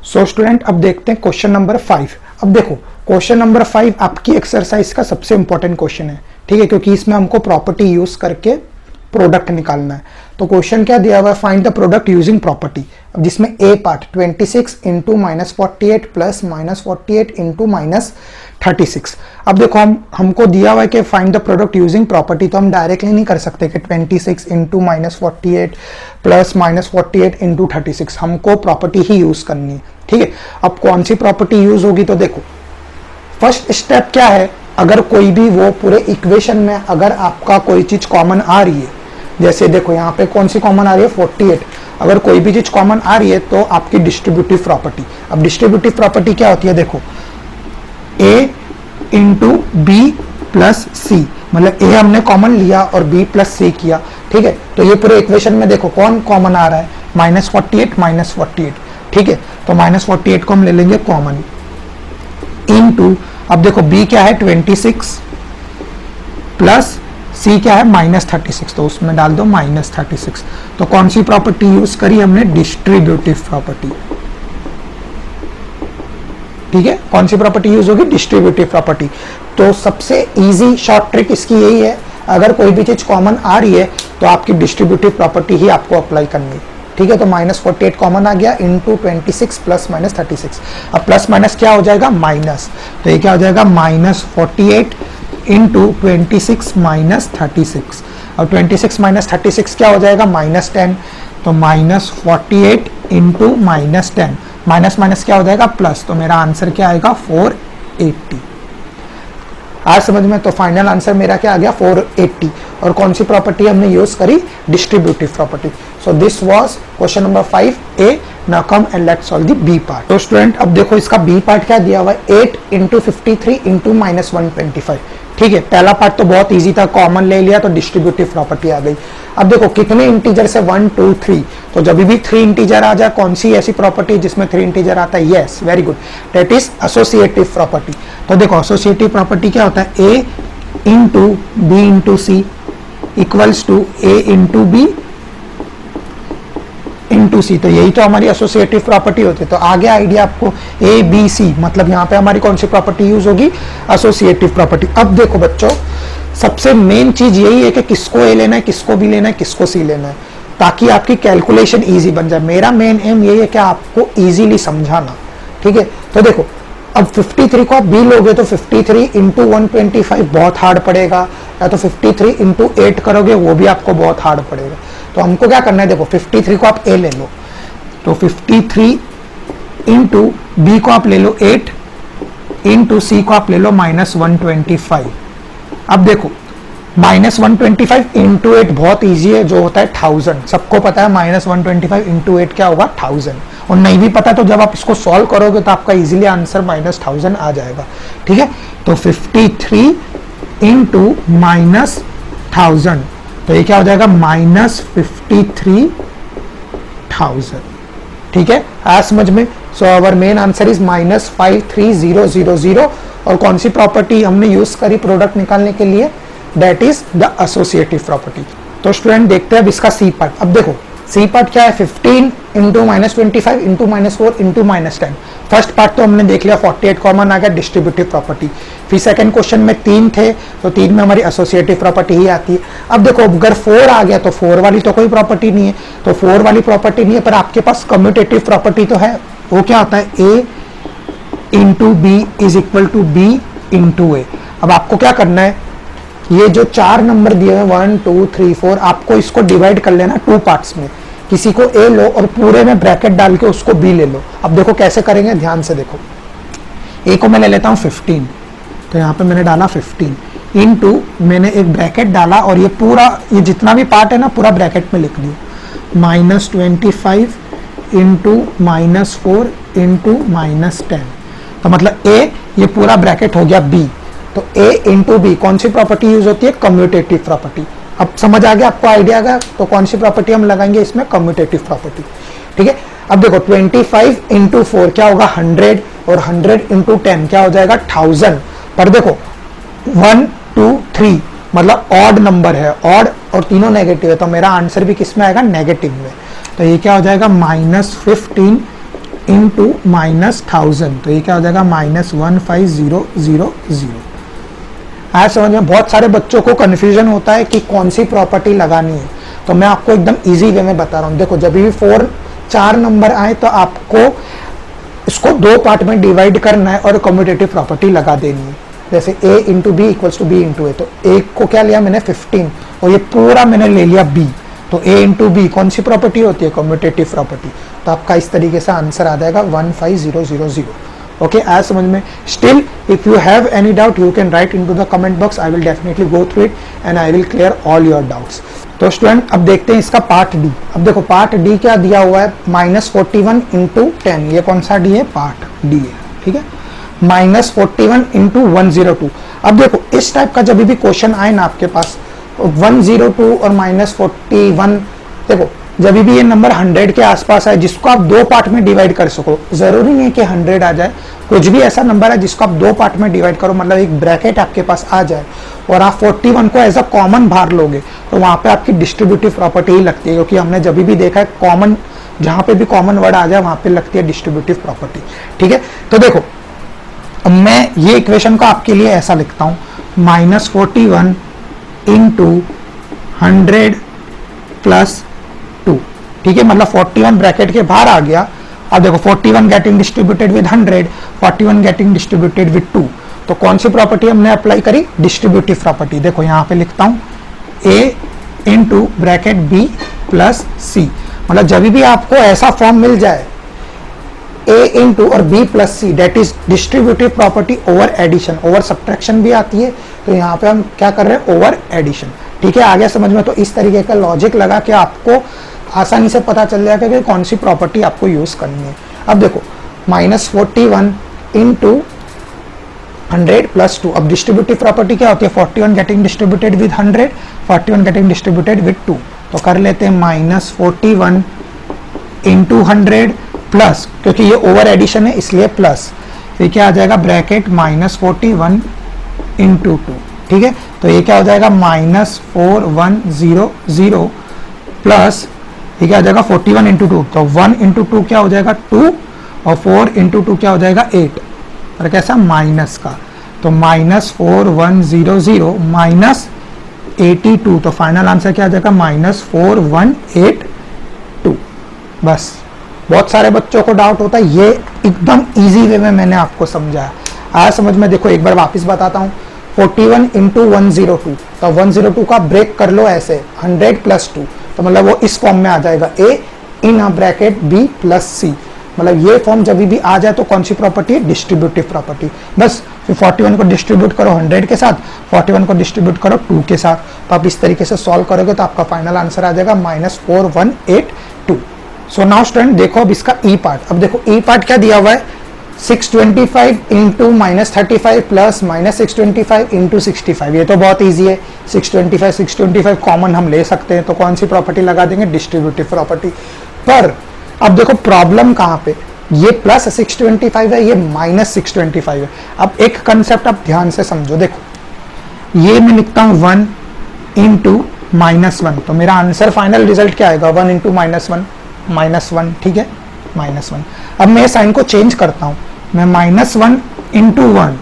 सो student अब देखते हैं क्वेश्चन नंबर 5। अब देखो क्वेश्चन नंबर 5 आपकी एक्सरसाइज का सबसे इंपॉर्टेंट क्वेश्चन है, ठीक है, क्योंकि इसमें हमको प्रॉपर्टी यूज करके प्रोडक्ट निकालना है। तो क्वेश्चन क्या दिया हुआ है, find the product using property. अब जिसमें ए पार्ट 26 इंटू -48 प्लस -48 इंटू -36। अब देखो हमको दिया हुआ है कि find the product using property, तो हम डायरेक्टली नहीं कर सकते कि 26 इंटू -48 प्लस -48 इंटू 36, हमको प्रॉपर्टी ही यूज करनी है, ठीक है। अब कौन सी प्रॉपर्टी यूज होगी, तो देखो फर्स्ट स्टेप क्या है, अगर कोई भी वो पूरे इक्वेशन में अगर आपका कोई चीज कॉमन आ रही है, जैसे देखो यहाँ पे कौन सी कॉमन आ रही है 48, अगर कोई भी चीज कॉमन आ रही है तो आपकी डिस्ट्रीब्यूटिव प्रॉपर्टी। अब डिस्ट्रीब्यूटिव प्रॉपर्टी क्या होती है, देखो a इंटू बी प्लस सी, मतलब a हमने कॉमन लिया और b प्लस सी किया, ठीक है। तो ये पूरे इक्वेशन में देखो कौन कॉमन आ रहा है, -48, ठीक है। तो -48 को हम ले लेंगे कॉमन, इनटू अब देखो b क्या है 26 प्लस c क्या है -36, तो उसमें डाल दो -36। तो कौन सी प्रॉपर्टी यूज करी हमने, डिस्ट्रीब्यूटिव प्रॉपर्टी, ठीक है। कौन सी प्रॉपर्टी यूज होगी, डिस्ट्रीब्यूटिव प्रॉपर्टी। तो सबसे इजी शॉर्ट ट्रिक इसकी यही है, अगर कोई भी चीज कॉमन आ रही है तो आपकी डिस्ट्रीब्यूटिव प्रॉपर्टी ही आपको अप्लाई करनी है, ठीक है। तो -48 कॉमन आ गया इंटू 26 प्लस -36। अब प्लस माइनस क्या हो जाएगा, माइनस, तो ये क्या हो जाएगा -48 इंटू 26 -36। अब 26 -36 क्या हो जाएगा, -10, तो -48 इंटू -10, माइनस माइनस क्या हो जाएगा, प्लस, तो मेरा आंसर क्या आएगा 480। आज समझ में, तो फाइनल आंसर मेरा क्या आ गया 480। और कौन सी प्रॉपर्टी हमने यूज करी, distributive property. So this was question number 5A। Now come and let's solve the B part. तो स्टूडेंट अब देखो इसका बी पार्ट क्या दिया हुआ है, 8 इंटू 53 इंटू -125, ठीक है। पहला पार्ट तो बहुत इजी था, कॉमन ले लिया तो डिस्ट्रीब्यूटिव प्रॉपर्टी आ गई। अब देखो कितने इंटीजर से 1 2 3, तो जब भी 3 इंटीजर आ जाए, कौन सी ऐसी प्रॉपर्टी जिसमें 3 इंटीजर आता है, yes very good, that is associative property. तो देखो एसोसिएटिव प्रॉपर्टी क्या होता है, a into b into c equals to a into b into c, तो यही तो हमारी एसोसिएटिव प्रॉपर्टी होती है। तो आगे आइडिया आपको ए बी सी, मतलब यहाँ पे हमारी कौन सी प्रॉपर्टी यूज होगी, एसोसिएटिव प्रॉपर्टी। अब देखो बच्चों सबसे मेन चीज यही है कि किसको ए लेना है, किसको बी लेना है, किसको सी लेना है, ताकि आपकी कैलकुलेशन इजी बन जाए। मेरा मेन एम यही है कि आपको इजीली समझाना, ठीक है। तो देखो अब 53 को आप बी लोगे तो 53 इंटू 125 बहुत हार्ड पड़ेगा, या तो 53 इंटू 8 करोगे वो भी आपको बहुत हार्ड पड़ेगा। तो हमको क्या करना है, देखो 53 को आप ए ले लो, तो 53 इंटू बी को आप ले लो 8 इंटू सी को आप ले लो -125। अब देखो -125 इंटू 8 बहुत इजी है, जो होता है 1000, सबको पता है -125 इंटू 8 क्या होगा 1000। और नहीं भी पता तो जब आप इसको सॉल्व करोगे तो आपका इजीली आंसर -1000 आ जाएगा, ठीक है। तो 53 इंटू -1000, तो ये क्या हो जाएगा -53,000, ठीक है। आज समझ में। So our main answer is -53000। और कौन सी प्रॉपर्टी हमने यूज करी प्रोडक्ट निकालने के लिए, that is the associative property. तो स्टूडेंट देखते हैं अब इसका सी पार्ट। अब देखो सी पार्ट क्या है, 15 into -25 into -4 into -10। First part तो हमने देख लिया, 48 कॉमन आ गया, डिस्ट्रीब्यूटिव प्रॉपर्टी। फिर सेकंड क्वेश्चन में 3 थे, तो 3 में हमारी एसोसिएटिव प्रॉपर्टी ही आती है। अब देखो अगर 4 आ गया तो 4 वाली तो कोई प्रॉपर्टी नहीं है, तो 4 वाली प्रॉपर्टी नहीं है, पर आपके पास कम्यूटेटिव प्रॉपर्टी तो है। वो क्या होता है, a into b is equal to b into a. अब आपको क्या करना है, ये जो 4 नंबर दिए हैं 1 2 3 4, आपको इसको डिवाइड कर लेना 2 पार्ट्स में। किसी को ए लो और पूरे में ब्रैकेट डाल के उसको बी ले लो। अब देखो कैसे करेंगे, ध्यान से देखो। ए को मैं ले लेता हूँ 15, तो यहाँ पे मैंने डाला 15 इंटू मैंने एक ब्रैकेट डाला, और ये पूरा ये जितना भी पार्ट है ना पूरा ब्रैकेट में लिख दिया, -25 इंटू -4 इंटू -10। तो मतलब ए ये पूरा ब्रैकेट हो गया बी। तो a इंटू बी कौन सी प्रॉपर्टी यूज होती है, कम्यूटेटिव प्रॉपर्टी। अब समझ आ गया आपको, आइडिया आ गया। तो कौन सी प्रॉपर्टी हम लगाएंगे इसमें, कम्यूटेटिव प्रॉपर्टी, ठीक है। अब देखो 25 इंटू 4 क्या होगा 100, और 100 इंटू 10 क्या हो जाएगा 1000। पर देखो 1 2 3 मतलब ऑड नंबर है, ऑड और तीनों नेगेटिव है, तो मेरा आंसर भी किस में आएगा, नेगेटिव में। तो ये क्या हो जाएगा -15 इंटू -1000, तो ये क्या हो जाएगा -15000। आज समझ में बहुत सारे बच्चों को कंफ्यूजन होता है कि कौन सी प्रॉपर्टी लगानी है, तो मैं आपको एकदम इजी वे में बता रहा हूँ। देखो, जब भी 4 नंबर आए तो आपको इसको 2 पार्ट में डिवाइड करना है और कम्यूटेटिव प्रॉपर्टी लगा देनी है। जैसे a into b equals to b into a, तो a को क्या लिया मैंने 15 और ये पूरा मैंने ले लिया b, तो a इंटू बी कौन सी प्रॉपर्टी होती है, कम्यूटेटिव प्रॉपर्टी। तो आपका इस तरीके से आंसर आ जाएगा 15000। ओके, आज समझ में। Still if you have any doubt you can write into the comment box, I will definitely go through it and I will clear all your doubts. तो स्टूडेंट अब देखते हैं इसका पार्ट डी। अब देखो पार्ट डी क्या दिया हुआ है, -41 इंटू 10, ये कौन सा डी है, पार्ट डी है, ठीक है। -41 इंटू 102। अब देखो इस टाइप का जब भी क्वेश्चन आए ना आपके पास 102 और -41, देखो जब भी ये नंबर 100 के आसपास है जिसको आप 2 पार्ट में डिवाइड कर सको, जरूरी नहीं है कि 100 आ जाए, कुछ भी ऐसा नंबर है जिसको आप 2 पार्ट में डिवाइड करो, मतलब एक ब्रैकेट आपके पास आ जाए और आप 41 को एज अ कॉमन बाहर लोगे, तो वहां पे आपकी डिस्ट्रीब्यूटिव प्रॉपर्टी ही लगती है, क्योंकि हमने जब भी देखा है कॉमन, जहां पे भी कॉमन वर्ड आ जाए वहां पे लगती है डिस्ट्रीब्यूटिव प्रॉपर्टी, ठीक है। तो देखो अब मैं ये इक्वेशन को आपके लिए ऐसा लिखता हूं, -41 इंटू 100 प्लस 2, ठीक है, मतलब 41 ब्रैकेट के बाहर आ गया। अब देखो 41 getting distributed with 100, 41 getting distributed with 2, तो कौन सी प्रॉपर्टी हमने अप्लाई करी, डिस्ट्रीब्यूटिव प्रॉपर्टी। देखो यहाँ पे लिखता हूँ a into bracket b plus c, मतलब जब भी आपको ऐसा फॉर्म मिल जाए a इंटू और b plus C, that is distributive property over addition, over subtraction भी आती है, तो यहाँ पे हम क्या कर रहे हैं, ओवर एडिशन, ठीक है। आगे समझ में, तो इस तरीके का लॉजिक लगा के आपको आसानी से पता चल जाएगा कि कौन सी प्रॉपर्टी आपको यूज करनी है। अब देखो -41 इंटू 100 प्लस 2, अब डिस्ट्रीब्यूटिव प्रॉपर्टी क्या होती है, 41 getting distributed with 100, 41 getting distributed with 2, तो कर लेते हैं -41 इंटू 100 प्लस, क्योंकि ये ओवर एडिशन है इसलिए प्लस, फिर क्या आ जाएगा ब्रैकेट -41 इंटू 2, ठीक है। तो ये क्या हो जाएगा -4100 प्लस ये क्या हो जाएगा 41 इंटू 2, तो 1 इंटू 2 क्या हो जाएगा 2 और 4 इंटू 2 क्या हो जाएगा 8, और कैसा माइनस का, तो -4100 माइनस 82, तो फाइनल आंसर क्या आ जाएगा -4182। बस, बहुत सारे बच्चों को डाउट होता है, ये एकदम इजी वे में मैंने आपको समझाया। आज समझ में, देखो एक बार वापस बताता हूँ, 41 इंटू 102, तो 102 का ब्रेक कर लो ऐसे 100 प्लस 2, तो मतलब वो इस फॉर्म में आ जाएगा a in a bracket b plus c, मतलब ये फॉर्म जब भी आ जाए तो कौन सी प्रॉपर्टी है, डिस्ट्रीब्यूटिव प्रॉपर्टी। बस फिर 41 को डिस्ट्रीब्यूट करो 100 के साथ, 41 को डिस्ट्रीब्यूट करो 2 के साथ, तो आप इस तरीके से सॉल्व करोगे तो आपका फाइनल आंसर आ जाएगा -4182। सो नाउ स्टूडेंट देखो अब इसका ई पार्ट। अब देखो ई पार्ट क्या दिया हुआ है, 625 इंटू -35 प्लस -625 इंटू 65, ये तो बहुत इजी है, 625 कॉमन हम ले सकते हैं, तो कौन सी प्रॉपर्टी लगा देंगे, डिस्ट्रीब्यूटिव प्रॉपर्टी। पर अब देखो प्रॉब्लम कहाँ पे, ये प्लस 625 है, ये -625 है। अब एक कंसेप्ट आप ध्यान से समझो, देखो ये मैं लिखता हूँ 1 इंटू -1, तो मेरा आंसर फाइनल रिजल्ट क्या आएगा, 1 इंटू -1, ठीक है, -1। अब मैं साइन को चेंज करता हूं, मैं -1 इंटू 1,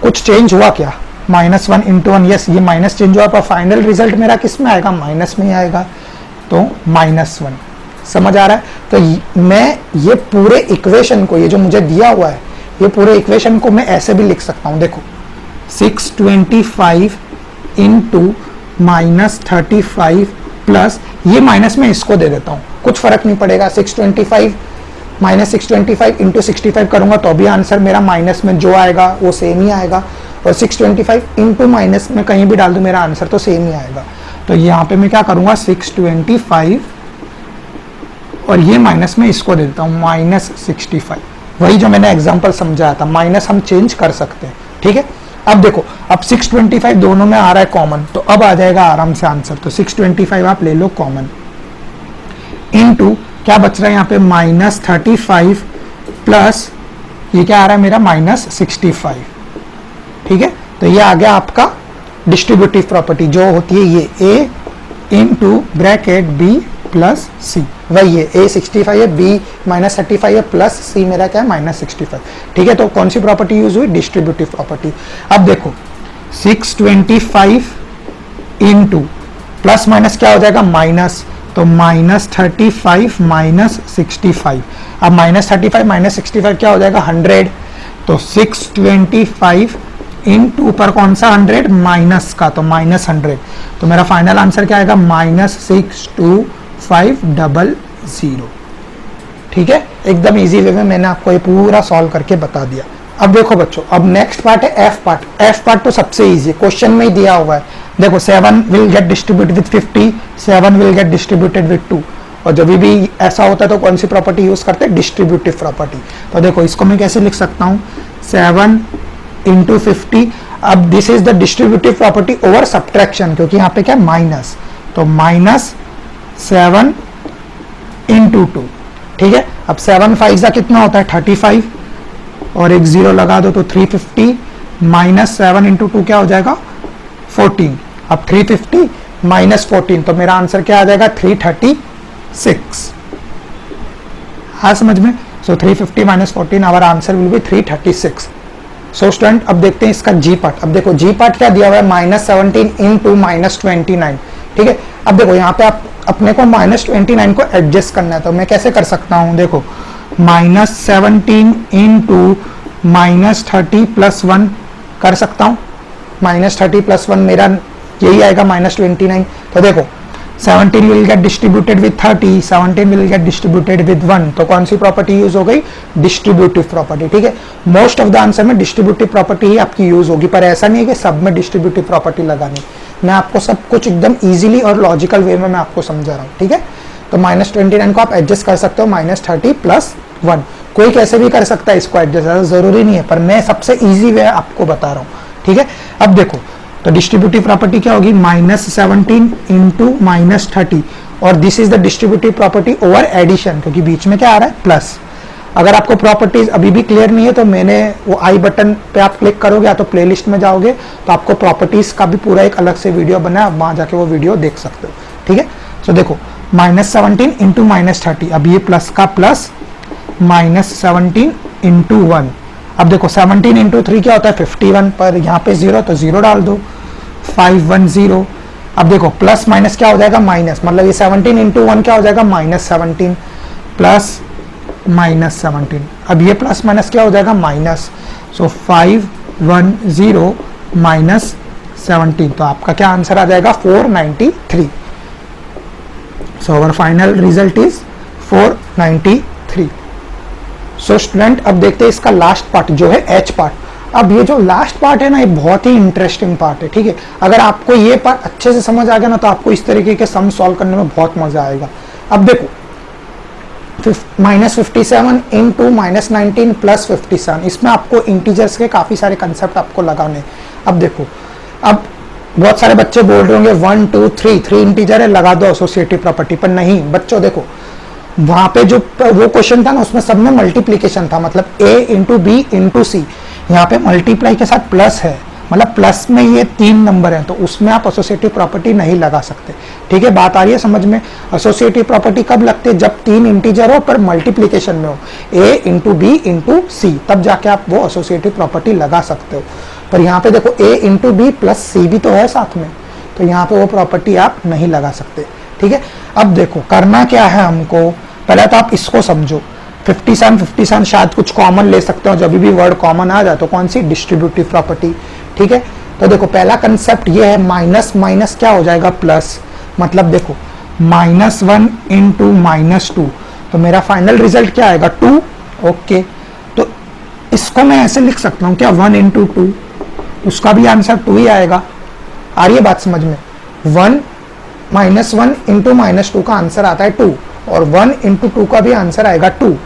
कुछ चेंज हुआ क्या, -1 इंटू 1, यस ये माइनस चेंज हुआ, पर फाइनल रिजल्ट मेरा किस में आएगा, माइनस में ही आएगा, तो -1। समझ आ रहा है। तो मैं ये पूरे इक्वेशन को, ये जो मुझे दिया हुआ है, ये पूरे इक्वेशन को मैं ऐसे भी लिख सकता हूं, देखो 625 इंटू -35 प्लस, ये माइनस में इसको दे देता हूं, कुछ फर्क नहीं पड़ेगा, 625 -625 इंटू 65 करूंगा तो भी आंसर मेरा माइनस में जो आएगा वो सेम ही आएगा, और 625 इंटू माइनस में कहीं भी डाल दूं मेरा आंसर तो सेम ही आएगा। तो यहाँ पे मैं क्या करूंगा 625 और ये माइनस में इसको दे देता हूँ -65, वही जो मैंने एग्जांपल समझाया था, माइनस हम चेंज कर सकते हैं, ठीक है। अब देखो अब 625 दोनों में आ रहा है कॉमन, तो अब आ जाएगा आराम से आंसर, तो 625 आप ले लो कॉमन, इनटू क्या बच रहा है यहाँ पे -35 प्लस ये क्या आ रहा है मेरा -65, ठीक है। तो ये आ गया आपका डिस्ट्रीब्यूटिव प्रॉपर्टी जो होती है ये a into bracket b plus c। वही है, A 65 है, B -35 है, प्लस C मेरा क्या है -65। ठीक है, तो कौन सी प्रॉपर्टी यूज हुई? Distributive property. अब देखो 625 इंटू प्लस माइनस क्या हो जाएगा? माइनस, तो -35 -65। अब -35 -65 क्या हो जाएगा? 100। तो 625 इंटू पर कौन सा 100? माइनस का, तो -100। तो मेरा फाइनल आंसर क्या आएगा? -62500। ठीक है, एकदम इजी वे में मैंने आपको ये पूरा सॉल्व करके बता दिया। अब देखो बच्चों, अब नेक्स्ट पार्ट है एफ पार्ट। एफ पार्ट तो सबसे इजी है, क्वेश्चन में ही दिया हुआ है। देखो 7 will get distributed with 50, 7 will get distributed with 2। और जब भी ऐसा होता है तो कौन सी प्रॉपर्टी यूज करते हैं? Distributive property. तो देखो इसको मैं कैसे लिख सकता हूँ? 7 इंटू 50। अब this is the distributive property over subtraction, क्योंकि यहाँ पे क्या माइनस, तो -7 इंटू 2। ठीक है, अब 7 5 का कितना होता है? 35, और एक 0 लगा दो तो 350 -7 इंटू 2 क्या हो जाएगा? 14। अब 350 -14, तो मेरा आंसर क्या आ जाएगा? 336। हाँ समझ में? So 350 -14 our answer will be 336। So student, अब देखते हैं इसका जी पार्ट। अब देखो जी पार्ट क्या दिया हुआ है? -17 इंटू -29। ठीक है, अब देखो यहाँ पे आप अपने को -29 को एडजस्ट करना है, तो मैं कैसे कर सकता हूँ? देखो -17 इंटू -30 + 1 कर सकता हूँ। -30 + 1 मेरा यही आएगा -29। तो देखो 17 will get distributed with 30, 17 will get distributed with 1। तो कौन सी प्रॉपर्टी यूज हो गई? Distributive property. ठीक है, मोस्ट ऑफ द आंसर में डिस्ट्रीब्यूटिव प्रॉपर्टी ही आपकी यूज होगी, पर ऐसा नहीं है कि सब में डिस्ट्रीब्यूटिव प्रॉपर्टी लगानी। मैं आपको सब कुछ एकदम इजीली और लॉजिकल वे में मैं आपको समझा रहा हूँ। ठीक है, तो -29 को आप एडजस्ट कर सकते हो -30 + 1। कोई कैसे भी कर सकता है इसको एडजस्ट, जरूरी नहीं है, पर मैं सबसे इजी वे आपको बता रहा हूँ। ठीक है, अब देखो तो डिस्ट्रीब्यूटिव प्रॉपर्टी क्या होगी? -17 इंटू -30, और this is the distributive property over addition, क्योंकि बीच में क्या आ रहा है? प्लस। अगर आपको प्रॉपर्टीज अभी भी क्लियर नहीं है तो मैंने वो आई बटन पे आप क्लिक करोगे या तो प्लेलिस्ट में जाओगे तो आपको प्रॉपर्टीज का भी पूरा एक अलग से वीडियो बना है, आप वहां जाके वो वीडियो देख सकते हो। ठीक है, तो देखो -17 इंटू -30, अब ये प्लस का प्लस, -17 इंटू 1। अब देखो 17 इंटू 3 क्या होता है? 51, पर यहाँ पे 0 तो 0 डाल दो, 510। अब देखो प्लस माइनस क्या हो जाएगा? माइनस, मतलब ये 17 इंटू 1 क्या हो जाएगा? -17 प्लस -17। अब ये प्लस माइनस क्या हो जाएगा? Minus, so 510 -17। तो आपका क्या आंसर आ जाएगा? 493। So our final result is 493। So student, अब देखते हैं इसका लास्ट पार्ट जो है एच पार्ट। अब ये जो लास्ट पार्ट है ना, ये बहुत ही इंटरेस्टिंग पार्ट है। ठीक है, अगर आपको ये पार्ट अच्छे से समझ आ गया ना तो आपको इस तरीके के सम सॉल्व करने में बहुत मजा आएगा। अब देखो -57 इंटू -19 + 57, इसमें आपको इंटीजर्स के काफी सारे कंसेप्ट आपको लगाने। अब देखो, अब बहुत सारे बच्चे बोल रहे होंगे 1 2 3 इंटीजर है, लगा दो एसोसिएटिव प्रॉपर्टी, पर नहीं बच्चों, देखो वहां पे जो वो क्वेश्चन था ना उसमें सब में मल्टीप्लीकेशन था, मतलब A into B into C। यहाँ पे मल्टीप्लाई के साथ प्लस है, मतलब प्लस में ये 3 नंबर है, तो उसमें आप एसोसिएटिव प्रॉपर्टी नहीं लगा सकते। ठीक है, बात आ रही है समझ में? एसोसिएटिव प्रॉपर्टी कब लगती है? जब 3 इंटीजर हो पर मल्टीप्लीकेशन में हो, A into B into C, तब जाके आप वो एसोसिएटिव प्रॉपर्टी लगा सकते हो। पर यहाँ पे देखो A into B plus C भी तो है साथ में, तो यहाँ पे वो प्रॉपर्टी आप नहीं लगा सकते। ठीक है, अब देखो करना क्या है हमको, पहले तो आप इसको समझो। 57 शायद कुछ कॉमन ले सकते हो, जब भी वर्ड कॉमन आ जाए तो कौन सी? Distributive property. ठीक है, तो देखो पहला कंसेप्ट ये है, माइनस माइनस क्या हो जाएगा? प्लस, मतलब देखो -1 इंटू -2, तो मेरा फाइनल रिजल्ट क्या आएगा? 2। ओके, तो इसको मैं ऐसे लिख सकता हूँ क्या? 1 इंटू 2, उसका भी आंसर 2 ही आएगा। आ रही है बात समझ में? 1 इंटू -2 का आंसर आता है 2, और 1 इंटू 2 का भी आंसर आएगा 2।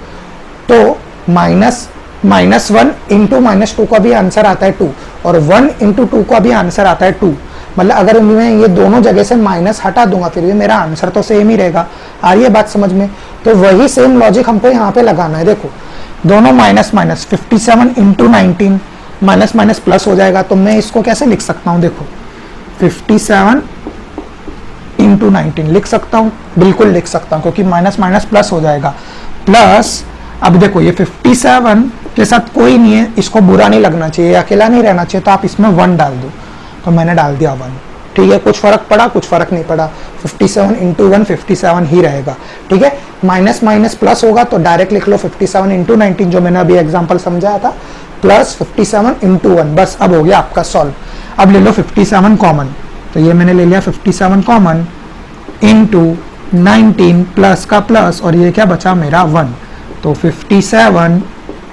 तो -1 इंटू -2 का भी आंसर आता है 2, और 1 इंटू 2 का भी आंसर आता है 2। मतलब अगर मैं ये दोनों जगह से माइनस हटा दूंगा फिर भी मेरा आंसर तो सेम ही रहेगा। आ रही है बात समझ में? तो वही सेम लॉजिक हमको यहाँ पे लगाना है। देखो दोनों minus minus, 57 into 19, minus minus plus हो जाएगा, तो मैं इसको कैसे लिख सकता हूँ? देखो 57 इंटू 19 लिख सकता हूँ, बिल्कुल लिख सकता हूँ, क्योंकि माइनस माइनस प्लस हो जाएगा। प्लस अब देखो ये 57 के साथ कोई नहीं है, इसको बुरा नहीं लगना चाहिए, अकेला नहीं रहना चाहिए, तो आप इसमें 1 डाल दो, तो मैंने डाल दिया 1। ठीक है, कुछ फर्क पड़ा, कुछ फर्क नहीं पड़ा, 57 इंटू 1 57 ही रहेगा। ठीक है, माइनस माइनस प्लस होगा तो डायरेक्ट लिख लो 57 इंटू 19, जो मैंने अभी एग्जांपल समझाया था, प्लस 57 इंटू 1, बस अब हो गया आपका सॉल्व। अब ले लो 57 कॉमन, तो ये मैंने ले लिया 57 कॉमन इंटू 19 प्लस का प्लस, और ये क्या बचा मेरा 1, तो 57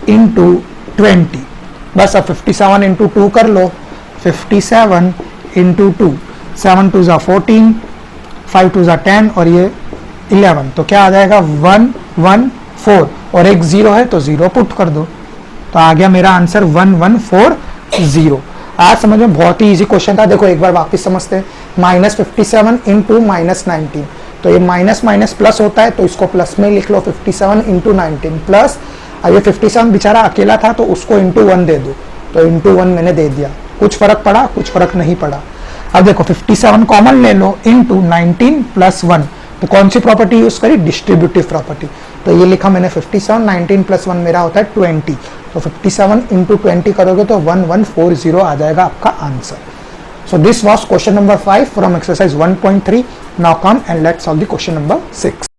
इंटू 20, बस अब 57 इंटू 2 कर लो, 57 इंटू 2, 7 2 ज़ा 14, 5 2 ज़ा 10 और ये 11, तो क्या आ जाएगा 1 1 4, और एक 0 है तो 0 पुट कर दो, तो आ गया मेरा आंसर 1140। आज समझ में बहुत ही इजी क्वेश्चन था। देखो एक बार वापस समझते हैं, माइनस 57 इंटू माइनस 19, तो ये माइनस माइनस प्लस होता है, तो इसको प्लस में लिख लो 57 इंटू 19 प्लस, अब ये 57 बेचारा अकेला था तो उसको इंटू 1 दे दो, तो इंटू 1 मैंने दे दिया, कुछ फर्क पड़ा, कुछ फर्क नहीं पड़ा। अब देखो 57 कॉमन ले लो इंटू 19 प्लस 1, तो कौन सी प्रॉपर्टी यूज करी, डिस्ट्रीब्यूटिव प्रॉपर्टी, तो ये लिखा मैंने 57, 19 प्लस 1 मेरा होता है 20, तो 57 इंटू 20 करोगे तो 1140 आ जाएगा आपका answer. So this was question number 5 from exercise 1.3. Now come and let's solve the question number 6.